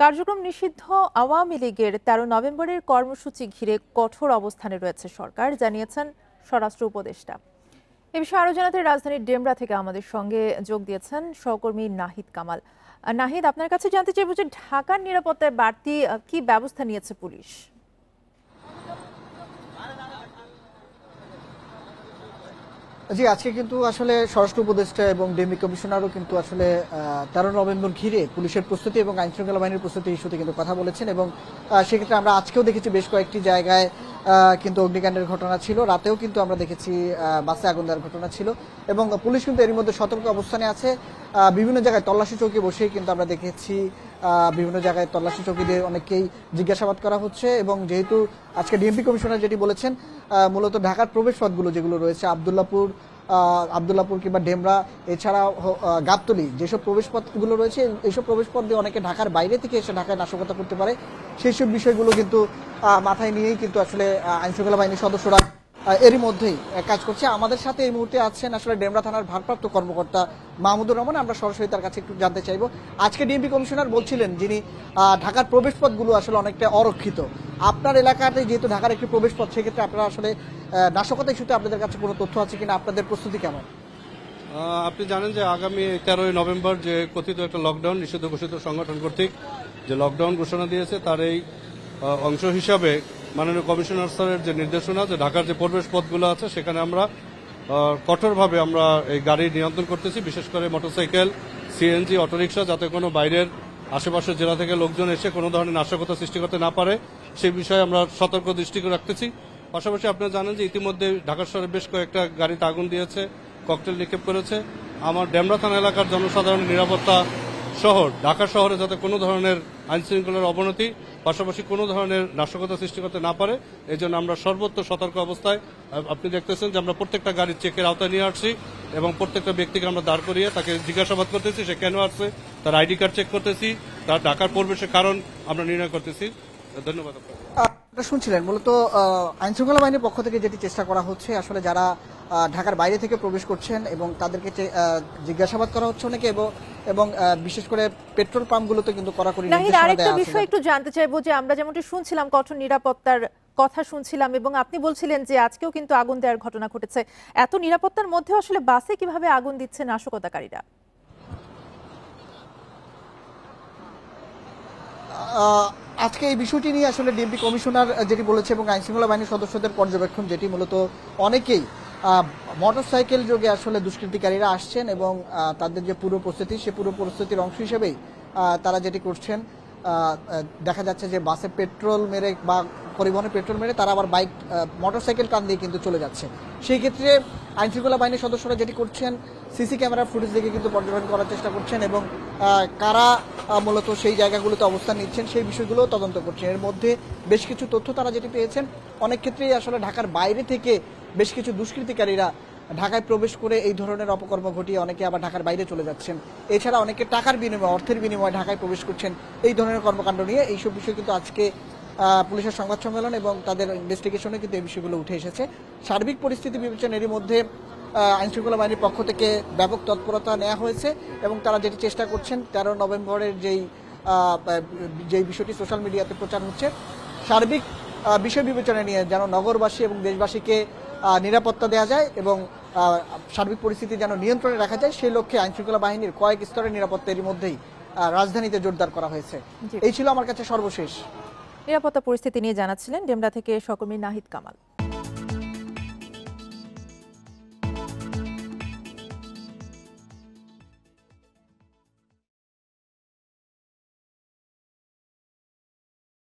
কার্যক্রম নিষিদ্ধ আওয়ামী লীগের ১৩ নভেম্বরের কর্মসূচি ঘিরে কঠোর অবস্থানে রয়েছে সরকার, জানিয়েছেন স্বরাষ্ট্র উপদেষ্টা। এ বিষয়ে আরো জানাতে রাজধানীর ডেমরা থেকে আমাদের সঙ্গে যোগ দিয়েছেন সহকর্মী নাহিদ কামাল। নাহিদ, আপনার কাছে জানতে চাইব যে ঢাকার নিরাপত্তায় বাড়তি কি ব্যবস্থা নিয়েছে পুলিশ? জি, আজকে কিন্তু আসলে স্বরাষ্ট্র উপদেষ্টা এবং ডিএমপি কমিশনারও কিন্তু আসলে ১৩ নভেম্বর ঘিরে পুলিশের প্রস্তুতি এবং আইন শৃঙ্খলা বাহিনীর প্রস্তুতি ইস্যুতে কিন্তু কথা বলেছেন। এবং সেক্ষেত্রে আমরা আজকেও দেখেছি বেশ কয়েকটি জায়গায় কিন্তু অগ্নিকাণ্ডের ঘটনা ছিল, রাতেও কিন্তু আমরা দেখেছি বাসে আগুন দেওয়ার ঘটনা ছিল। এবং পুলিশ কিন্তু এর মধ্যে সতর্ক অবস্থানে আছে। বিভিন্ন জায়গায় তল্লাশি চৌকি বসেই কিন্তু আমরা দেখেছি বিভিন্ন জায়গায় তল্লাশি চৌকি দিয়ে অনেককেই জিজ্ঞাসাবাদ করা হচ্ছে। এবং যেহেতু আজকে ডিএমপি কমিশনার যেটি বলেছেন, মূলত ঢাকার প্রবেশপথগুলো যেগুলো রয়েছে আবদুল্লাপুর কিংবা ডেমরা, এছাড়া গাবতলী, যেসব প্রবেশপথগুলো রয়েছে এইসব প্রবেশপথ দিয়ে অনেকে ঢাকার বাইরে থেকে এসে ঢাকায় নাশকতা করতে পারে, সেই সব বিষয়গুলো কিন্তু মাথায় নিয়েই কিন্তু আসলে আইনশৃঙ্খলা বাহিনীর সদস্যরা এরই মধ্যেই কাজ করছে। আমাদের সাথে এই মুহূর্তে আছেন আসলে ডেমরা থানার ভারপ্রাপ্ত কর্মকর্তা মাহমুদুর রহমান। আমরা সরাসরি তার কাছে একটু জানতে চাইবো। আজকে ডিএমপি কমিশনার বলছিলেন যিনি ঢাকার প্রবেশপথগুলো আসলে অনেকটা অরক্ষিত। আপনার এলাকাতে যেহেতু ঢাকার একটি প্রবেশপথ, সেক্ষেত্রে আপনারা আসলে নাশকতা ইস্যুতে আপনাদের কাছে কোনো তথ্য আছে কিনা, আপনাদের প্রস্তুতি কেমন? আপনি জানেন যে আগামী 13 নভেম্বর যে কথিত একটা লকডাউন নিষিদ্ধ ঘোষিত সংগঠন কর্তৃক যে লকডাউন ঘোষণা দিয়েছে, তার এই অংশ হিসাবে মাননীয় কমিশনার স্যারের যে নির্দেশনা, যে ঢাকার যে প্রবেশ পথগুলো আছে সেখানে আমরা কঠোরভাবে আমরা এই গাড়ি নিয়ন্ত্রণ করতেছি, বিশেষ করে মোটরসাইকেল, সিএনজি, অটোরিকশা, যাতে কোনো বাইরের আশেপাশের জেলা থেকে লোকজন এসে কোনো ধরনের নাশকতা সৃষ্টি করতে না পারে সেই বিষয়ে আমরা সতর্ক দৃষ্টি রাখতেছি। পাশাপাশি আপনারা জানেন যে ইতিমধ্যে ঢাকা শহরে বেশ কয়েকটা গাড়িতে আগুন দিয়েছে, ককটেল নিক্ষেপ করেছে। আমার ডেমরা থানা এলাকার জনসাধারণের নিরাপত্তা শহর ঢাকা শহরে যাতে কোনো ধরনের আইন শৃঙ্খলার অবনতি, পাশাপাশি কোনো ধরনের নাশকতা সৃষ্টি করতে না পারে, এই জন্য আমরা সর্বত্র সতর্ক অবস্থায়, আপনি দেখতেছেন যে আমরা প্রত্যেকটা গাড়ির চেকের আওতায় নিয়ে আসছি এবং প্রত্যেকটা ব্যক্তিকে আমরা দাঁড় করিয়ে তাকে জিজ্ঞাসাবাদ করতেছি, সে কেন আসছে, তার আইডি কার্ড চেক করতেছি, তার ঢাকার প্রবেশের কারণ আমরা নির্ণয় করতেছি। ধন্যবাদ। শুনছিলেন মূলত আইনশৃঙ্খলা বাহিনীর পক্ষ থেকে যেটি চেষ্টা করা হচ্ছে, আসলে যারা ঢাকার বাইরে থেকে প্রবেশ করছেন এবং তাদেরকে জিজ্ঞাসাবাদ করা হচ্ছে অনেকে, এবং বিশেষ করে পেট্রোল পাম্পগুলোতে কিন্তু কড়াকড়ি নির্দেশনা দেওয়া আছে। আরেকটা বিষয় একটু জানতে চাইবো যে আমরা যেমনটি শুনছিলাম কঠোর নিরাপত্তার কথা শুনছিলাম, এবং আপনি বলছিলেন যে আজকেও কিন্তু আগুন দেওয়ার ঘটনা ঘটেছে। এত নিরাপত্তার মধ্যে আসলে বাসে কিভাবে আগুন দিচ্ছে নাশকতাকারীরা? আজকে এই বিষয়টি নিয়ে আসলে ডিএমপি কমিশনার যেটি বলেছে এবং আইনশৃঙ্খলা বাহিনীর সদস্যদের পর্যবেক্ষণ, যেটি মূলত অনেকেই মোটরসাইকেল যোগে আসলে দুষ্কৃতিকারীরা আসছেন এবং তাদের যে পুরো প্রস্তুতি, সে পুরো প্রস্তুতির অংশ হিসেবেই তারা যেটি করছেন, দেখা যাচ্ছে যে বাসে পেট্রোল মেরে বা পরিবহনে পেট্রোল মেরে তারা আবার মোটরসাইকেল টান দিয়ে কিন্তু চলে যাচ্ছে। সেই ক্ষেত্রে আইনশৃঙ্খলা বাহিনীর সদস্যরা যেটি করছেন, সিসি ক্যামেরার ফুটেজ দেখে কিন্তু পর্যবেক্ষণ করার চেষ্টা করছেন এবং কারা মূলত সেই জায়গাগুলোতে অবস্থান নিচ্ছেন সেই বিষয়গুলো তদন্ত করছেন। এর মধ্যে বেশ কিছু তথ্য তারা যেটি পেয়েছেন, অনেক ক্ষেত্রেই আসলে ঢাকার বাইরে থেকে বেশ কিছু দুষ্কৃতিকারীরা ঢাকায় প্রবেশ করে এই ধরনের অপকর্ম ঘটিয়ে অনেকে আবার ঢাকার বাইরে চলে যাচ্ছেন। এছাড়া অনেকে টাকার বিনিময়ে, অর্থের বিনিময়ে ঢাকায় প্রবেশ করছেন। এই ধরনের কর্মকাণ্ড নিয়ে এইসব বিষয় কিন্তু আজকে পুলিশের সংবাদ সম্মেলন এবং তাদের ইনভেস্টিগেশনে কিন্তু এই বিষয়গুলো উঠে এসেছে। সার্বিক পরিস্থিতি বিবেচনার মধ্যে আইনশৃঙ্খলা বাহিনীর পক্ষ থেকে ব্যাপক তৎপরতা নেওয়া হয়েছে এবং তারা যেটি চেষ্টা করছেন, 13 নভেম্বরের যেই বিষয়টি সোশ্যাল মিডিয়াতে প্রচার হচ্ছে, সার্বিক বিষয় বিবেচনা নিয়ে যেন নগরবাসী এবং দেশবাসীকে নিরাপত্তা দেওয়া যায় এবং সার্বিক পরিস্থিতি যেন নিয়ন্ত্রণে রাখা যায়, সেই লক্ষ্যে আইনশৃঙ্খলা বাহিনীর কয়েক স্তরের নিরাপত্তা এর মধ্যেই রাজধানীতে জোরদার করা হয়েছে। এই ছিল আমার কাছে সর্বশেষ। নিরাপত্তা পরিস্থিতি নিয়ে জানাচ্ছিলেন ডেমরা থেকে সহকর্মী নাহিদ কামাল।